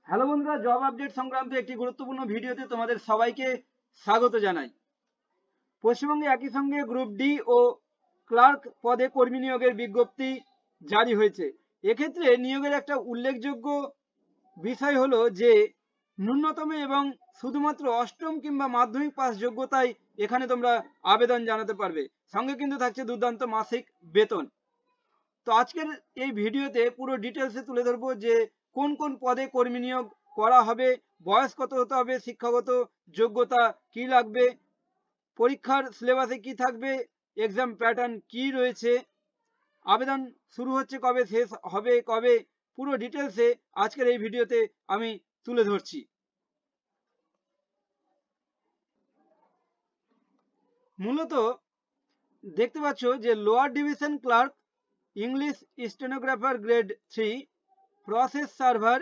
Hello বন্ধুরা, job update সংক্রান্ত একটি গুরুত্বপূর্ণ ভিডিওতে তোমাদের সবাইকে স্বাগত জানাই। পশ্চিমবঙ্গে একই সঙ্গে গ্রুপ ডি ও ক্লার্ক পদে কর্মী নিয়োগের বিজ্ঞপ্তি জারি হয়েছে। এক্ষেত্রে নিয়োগের একটা উল্লেখযোগ্য বিষয় হলো যে ন্যূনতম এবং শুধুমাত্র অষ্টম কিংবা মাধ্যমিক পাস যোগ্যতায় এখানে তোমরা আবেদন জানাতে পারবে। সঙ্গে কিন্তু থাকছে দুর্দান্ত মাসিক বেতন। তো আজকের এই ভিডিওতে পুরো ডিটেলসে তুলে ধরবো যে কোন কোন পদে কর্মী নিয়োগ করা হবে, বয়স কত হতে হবে, শিক্ষাগত যোগ্যতা কি লাগবে, পরীক্ষার সিলেবাসে কি থাকবে, এক্সাম প্যাটার্ন কি রয়েছে, আবেদন শুরু হচ্ছে কবে, শেষ হবে কবে, পুরো ডিটেলসে আজকের এই ভিডিওতে আমি তুলে ধরছি। মূলত দেখতে পাচ্ছ যে lower division clerk, English stenographer grade 3, process server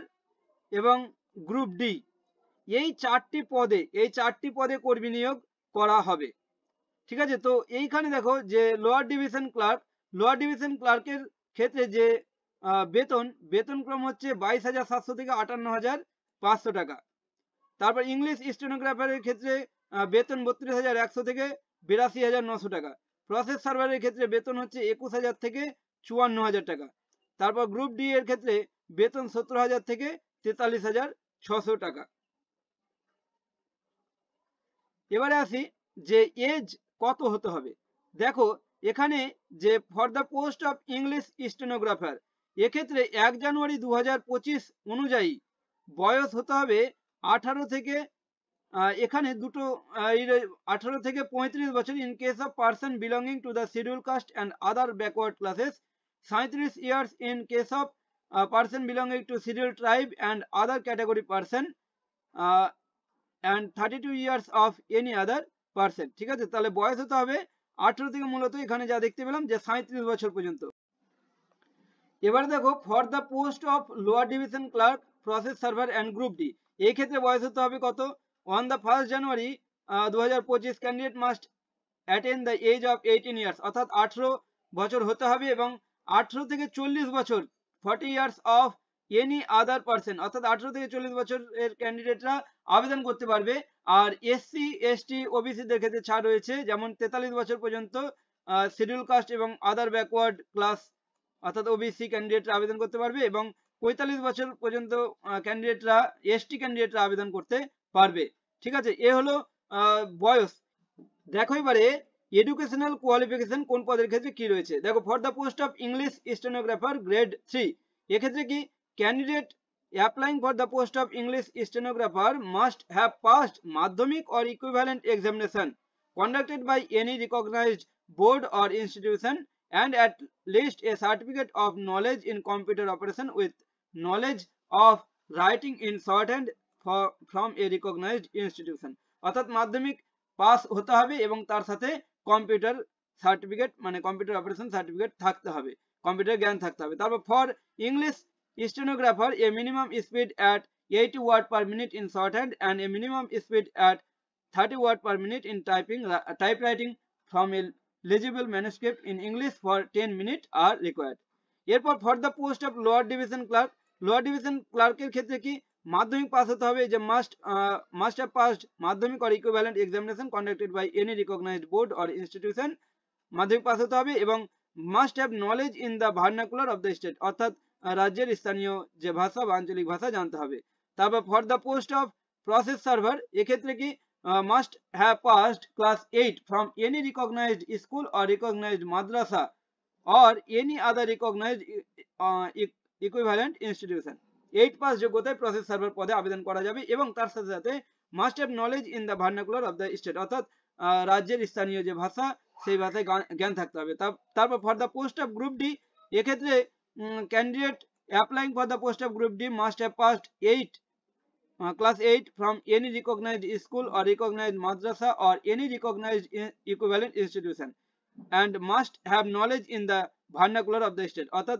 এবং গ্রুপ ডি, এই চারটি পদে কর্মী নিয়োগ করা হবে। ঠিক আছে, তো এইখানে দেখো যে লোয়ার ডিভিশন ক্লার্কের ক্ষেত্রে যে বেতনক্রম হচ্ছে 22,700 থেকে 58,500 টাকা। তারপর ইংলিশ স্টেনোগ্রাফারের ক্ষেত্রে বেতন 32,100 থেকে 82,900 টাকা। প্রসেস সার্ভারের ক্ষেত্রে বেতন হচ্ছে 21,000 থেকে 54,000 টাকা। তারপর গ্রুপ ডি এর ক্ষেত্রে বেতন 70,000 থেকে 43,600 টাকা। এবারে আসি যে এজ কত হতে হবে। দেখো এখানে যে for the post of English stenographer, এক্ষেত্রে 1 জানুয়ারি 2025 অনুযায়ী বয়স হতে হবে 18 থেকে এখানে দুটো 18 থেকে 35 বছর in case of person belonging to the schedule caste and other backward classes, 37 years in case of person belonging to schedule tribe and other category person, and 32 years of any other person। ঠিক আছে, তাহলে বয়স হতে হবে 18 থেকে মূলত এখানে যা দেখতে পেলাম যে 37 বছর পর্যন্ত। এবার দেখো for the post of lower division clerk, process server and group D, এই ক্ষেত্রে বয়স হতে হবে কত? On the 1 January 2025 candidate must attain the age of 18 years, অর্থাৎ 18 বছর হতে হবে এবং 18 থেকে 40 বছর 40 years of any other person, অর্থাৎ 18 থেকে 40 বছরের ক্যান্ডিডেটরা আবেদন করতে পারবে। আর এসসি এসটি ওবিসিদের ক্ষেত্রে ছাড় রয়েছে, যেমন 43 বছর পর্যন্ত শিডিউল কাস্ট এবং আদার ব্যাকওয়ার্ড ক্লাস অর্থাৎ ওবিসি ক্যান্ডিডেটরা আবেদন করতে পারবে এবং 45 বছর পর্যন্ত ক্যান্ডিডেটরা এসটি ক্যান্ডিডেটরা আবেদন করতে পারবে। ঠিক আছে, এ হলো বয়স। দেখো এবারে এডুকেশনাল কোয়ালিফিকেশন কোন পদের ক্ষেত্রে কি রয়েছে। দেখো for the post of English stenographer grade 3, এক্ষেত্রে কি candidate applying for the post of English stenographer must have passed Madhyamik or equivalent examination conducted by any recognized board or institution and at least a certificate of knowledge in computer operation with knowledge of writing in shorthand from a recognized institution, অর্থাৎ মাধ্যমিক pass হতে হবে এবং তার সাথে computer certificate মানে computer operation certificate থাকতে হবে, কম্পিউটার জ্ঞান থাকতে হবে। তারপর ফর ইংলিশ স্টেনোগ্রাফার এ minimum speed at 80 word per minute in shorthand and a minimum speed at 30 word per minute in typewriting from a legible manuscript in English for 10 minutes are required। এরপর for the post of lower division ক্লার্কের ক্ষেত্রে কি Madhyamik pass হতে হবে, যে must have passed Madhyamik or equivalent examination conducted by any recognised board or institution, Madhyamik pass হতে হবে এবং must have knowledge in the vernacular of the state, অর্থাৎ রাজ্যের স্থানীয় যে ভাষা বা আঞ্চলিক ভাষা জানতে হবে। তারপর for the post of process server, এক্ষেত্রে কি must have passed class 8 from any recognized school or recognized madrasa or any other recognized equivalent institution। 8 pass যোগ্যতায় প্রসেস সার্ভার পদে আবেদন করা যাবে এবং তার সাথে সাথে must have knowledge in the vernacular of the state, অর্থাৎ রাজ্যের স্থানীয় যে ভাষা সেই ভাষায় জ্ঞান থাকতে হবে। তারপর for the post of group D, এক্ষেত্রে candidate applying for the post of group D must have passed class 8 from any recognized school or recognized madrasa or any recognized equivalent institution and must have knowledge in the vernacular of the state, অর্থাৎ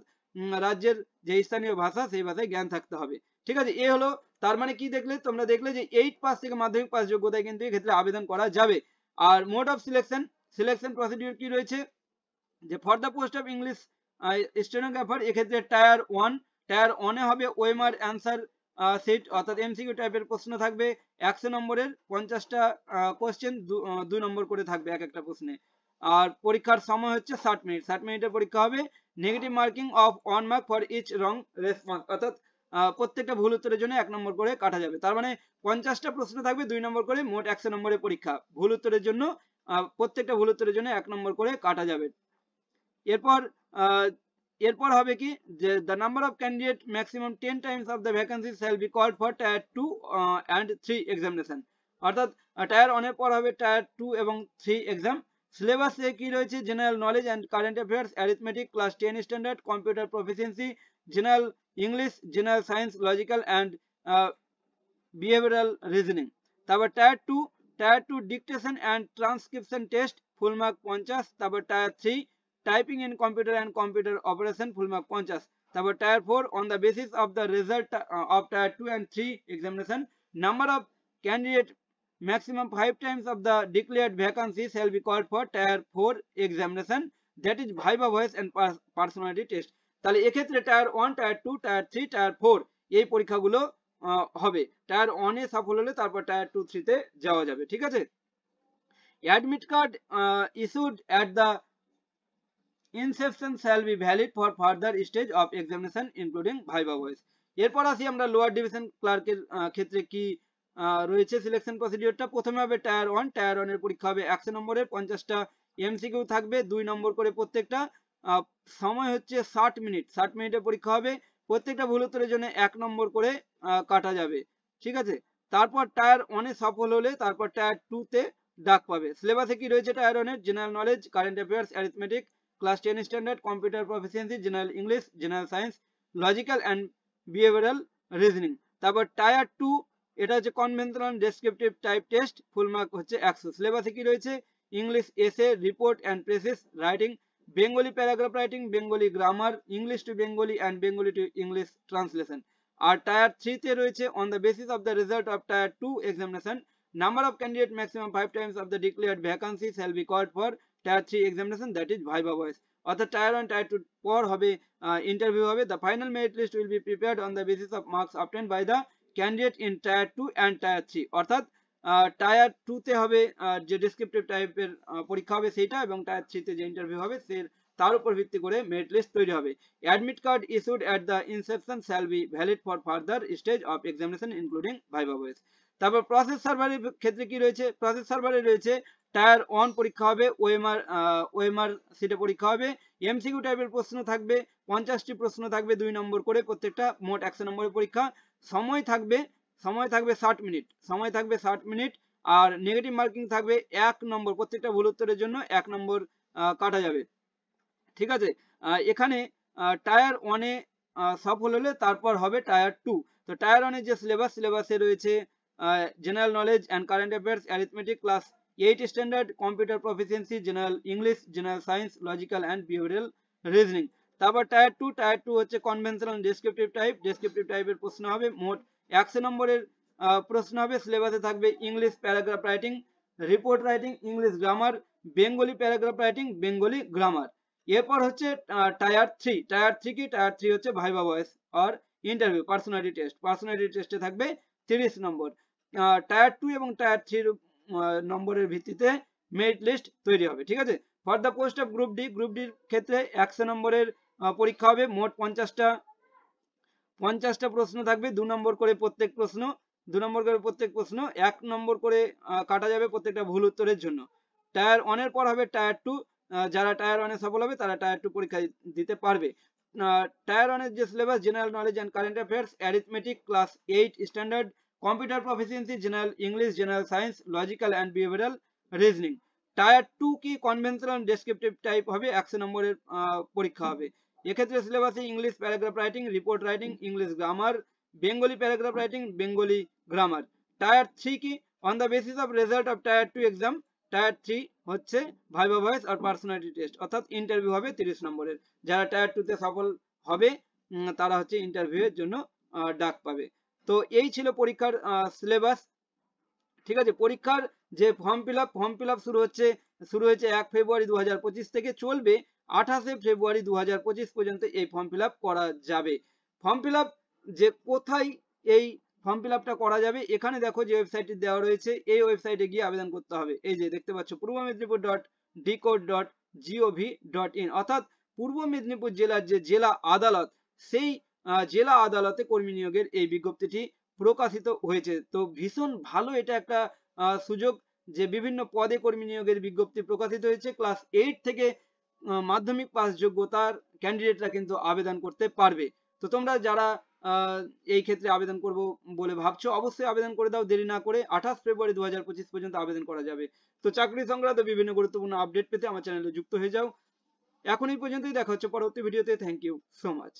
রাজ্যের যে স্থানীয় ভাষা সেই ভাষায় জ্ঞান থাকতে হবে। ঠিক আছে, এ হলো তার মানে কি দেখলে তোমরা দেখলে যে 8 পাস থেকে মাধ্যমিক পাস যোগ্যতায় কিন্তু এক্ষেত্রে আবেদন করা যাবে। আর মোড অফ সিলেকশন প্রসিডিউর কি রয়েছে, যে for the post of English stenographer এক্ষেত্রে টায়ার 1 এ হবে ওএমআর অ্যান্সার সেট অর্থাৎ এমসিকিউ টাইপের প্রশ্ন থাকবে 100 নম্বরের 50টা কোশ্চেন 2 নম্বর করে থাকবে এক একটা প্রশ্নে। আর পরীক্ষার সময় হচ্ছে 60 মিনিট, 60 মিনিটের পরীক্ষা হবে। Negative marking of 1 mark for each wrong response, অর্থাৎ প্রত্যেকটা ভুল উত্তরের জন্য 1 নম্বর করে কাটা যাবে। তার মানে 50টা প্রশ্ন থাকবে 2 নম্বর করে, মোট 100 নম্বরের পরীক্ষা। ভুল উত্তরের জন্য প্রত্যেকটা ভুল উত্তরের জন্য 1 নম্বর করে কাটা যাবে। এরপর এরপর হবে কি যে the number of candidate maximum 10 times of the vacancies shall be called for tier 2 and 3 examination, অর্থাৎ টায়ার 1 এর পর হবে টায়ার 2 এবং 3 এক্সাম। সিলেবাসে কি রয়েছে? General knowledge and current affairs, arithmetic, class 10 standard, computer proficiency, general English, general science, logical and behavioural reasoning. তারপর tier 2 dictation and transcription test, full mark 50। তারপর tier 3 typing in computer and computer operation, full mark 50। তারপর tier 4 on the basis of the result of tier 2 and 3 examination, number of candidate maximum 5 times of the declared vacancy shall be called for tier 4 examination, that is viva voice and personality test। তাহলে এক্ষেত্রে tyre 1, tier 2, tyre 3, tyre 4 এই পরীক্ষাগুলো হবে। Tyre 1 এ সফল হলে তারপর tier 2, 3 তে যাওয়া যাবে, ঠিক আছে। Admit card issued at the inception shall be valid for further stage of examination including viva voice। এরপর আসি আমরা লোয়ার ডিভিশন ক্লার্কের ক্ষেত্রে কি রয়েছে সিলেকশন প্রসিডিওরটা। প্রথমে হবে টায়ার 1, টায়ার 1 এর পরীক্ষা হবে 100 নম্বরের, 50টা এমসিকিউ থাকবে 2 নম্বর করে প্রত্যেকটা। সময় হচ্ছে 60 মিনিট, 60 মিনিটের পরীক্ষা হবে। প্রত্যেকটা ভুল উত্তরের জন্য 1 নম্বর করে কাটা যাবে, ঠিক আছে। তারপর টায়ার 1 এ সফল হলে তারপর টায়ার 2 তে ডাক পাবে। সিলেবাসে কি রয়েছে টায়ার 1 এর? General knowledge, current affairs, arithmetic, class 10 standard, computer proficiency, general English, general science, logical and behavioural reasoning. তারপর টায়ার 2 এটা হচ্ছে conventional descriptive type test, full mark হচ্ছে 100। সিলেবাসে কি রয়েছে? English essay, report and precis writing, Bengali paragraph writing, Bengali grammar, English to Bengali and Bengali to English translation. আর tier 3 তে রয়েছে on the basis of the result of tier 2 examination, number of candidate maximum 5 times of the declared vacancy shall be called for tier 3 examination, that is viva voice. অর্থাৎ tier 1, tier 2 পর হবে interview হবে। The final merit list will be prepared on the basis of marks obtained by the candidate in tier 2 and tier 3। অর্থাৎ tyre 2 তে হবে যে descriptive টাইপের পরীক্ষা হবে সেইটা, এবং টায়ার 3 তে যে ইন্টারভিউ হবে তার উপর ভিত্তি করে মেরিট লিস্ট তৈরি হবে। Admit card issued at the Inception shall be valid for further stage of examination including viva voice. তারপর প্রসেস সার্ভারের ক্ষেত্রে কি রয়েছে? প্রসেস সার্ভারে রয়েছে টায়ার 1 পরীক্ষা হবে, ওএমআর সিটে পরীক্ষা হবে। এমসিকিউ টাইপের প্রশ্ন থাকবে, 50টি প্রশ্ন থাকবে 2 নম্বর করে প্রত্যেকটা, মোট 100 নম্বরের পরীক্ষা। সময় থাকবে 60 মিনিট, সময় থাকবে 60 মিনিট। আর নেগেটিভ মার্কিং থাকবে 1 নম্বর, প্রত্যেকটা ভুল উত্তরের জন্য 1 নম্বর কাটা যাবে, ঠিক আছে। এখানে টায়ার 1 এ সফল হলে তারপর হবে টায়ার 2। তো টায়ার 1 এর যে সিলেবাসে রয়েছে general knowledge and current affairs, arithmetic, class 8 standard, computer proficiency, general English, general science, logical and behavioural reasoning. তারপর টায়ার 2 হচ্ছে কনভেনশনাল ডেসক্রিপটিভ টাইপের প্রশ্ন হবে, মোট 100 নম্বরের প্রশ্ন হবে। সিলেবাসে থাকবে English paragraph writing, report writing, English grammar, Bengali paragraph writing, Bengali grammar. এরপর হচ্ছে টায়ার 3 কি? টায়ার 3 হচ্ছে ভাইভা ভয়েস আর ইন্টারভিউ, পার্সোনালিটি টেস্টে থাকবে 30 নম্বর। টায়ার 2 এবং টায়ার 3 নম্বরের ভিত্তিতে মেরিট লিস্ট তৈরি হবে, ঠিক আছে। For the post of group ডির ক্ষেত্রে 100 নম্বরের পরীক্ষা হবে, মোট 50টা প্রশ্ন থাকবে, 2 নম্বর করে প্রত্যেক প্রশ্ন, 1 নম্বর করে কাটা যাবে প্রত্যেকটা ভুল উত্তরের জন্য। টায়ার 1 এর পর হবে টায়ার 2, যারা টায়ার 1 এ সফল হবে তারা টায়ার 2 পরীক্ষা দিতে পারবে। টায়ার 1 এর যে syllabus general knowledge and current affairs, arithmetic, class 8 standard, computer proficiency, general English, general science, logical and behavioural reasoning. Tier 2 কি? কনভেনশনাল ডেসক্রিপটিভ টাইপ হবে, 100 নম্বরের পরীক্ষা হবে। এক্ষেত্রে সিলেবাসে English paragraph writing, report writing, English grammar, Bengali paragraph writing, Bengali grammar. Tyre 3 কি? On the basis of result of tier 2 exam, tyre 3 হচ্ছে viva voice আর personality test, অর্থাৎ ইন্টারভিউ হবে 30 নম্বরের। যারা টায়ার 2 তে সফল হবে তারা হচ্ছে ইন্টারভিউ এর জন্য ডাক পাবে। তো এই ছিল পরীক্ষার সিলেবাস, ঠিক আছে। পরীক্ষার যে ফর্ম ফিল আপ শুরু হয়েছে 1 ফেব্রুয়ারি 2025 থেকে, চলবে 28 ফেব্রুয়ারি 2025 পর্যন্ত এই ফর্ম ফিল আপ করা যাবে। ফর্ম ফিল আপ যে কোথায় এই ফর্ম ফিল আপটা করা যাবে। এখানে দেখো যে ওয়েবসাইটটি দেওয়া রয়েছে, এই ওয়েবসাইটে গিয়ে আবেদন করতে হবে। এই যে দেখতে পাচ্ছ purbo.mednipur.decode.gov.in, অর্থাৎ পূর্ব মেদিনীপুর জেলার যে জেলা আদালত, সেই জেলা আদালতে কর্মী নিয়োগের এই বিজ্ঞপ্তিটি প্রকাশিত হয়েছে। তো ভীষণ ভালো এটা একটা সুযোগ যে বিভিন্ন পদে কর্মী নিয়োগের বিজ্ঞপ্তি প্রকাশিত হয়েছে। ক্লাস 8 থেকে মাধ্যমিক পাস যোগ্যতার ক্যান্ডিডেটরা কিন্তু আবেদন করতে পারবে। তো তোমরা যারা এই ক্ষেত্রে আবেদন করব বলে ভাবছো, অবশ্যই আবেদন করে দাও দেরি না করে। 28 ফেব্রুয়ারি 2025 পর্যন্ত আবেদন করা যাবে। তো চাকরি সংক্রান্ত বিভিন্ন গুরুত্বপূর্ণ আপডেট পেতে আমার চ্যানেলে যুক্ত হয়ে যাও। এখন এই পর্যন্তই, দেখা হচ্ছে পরবর্তী ভিডিওতে। Thank you so much.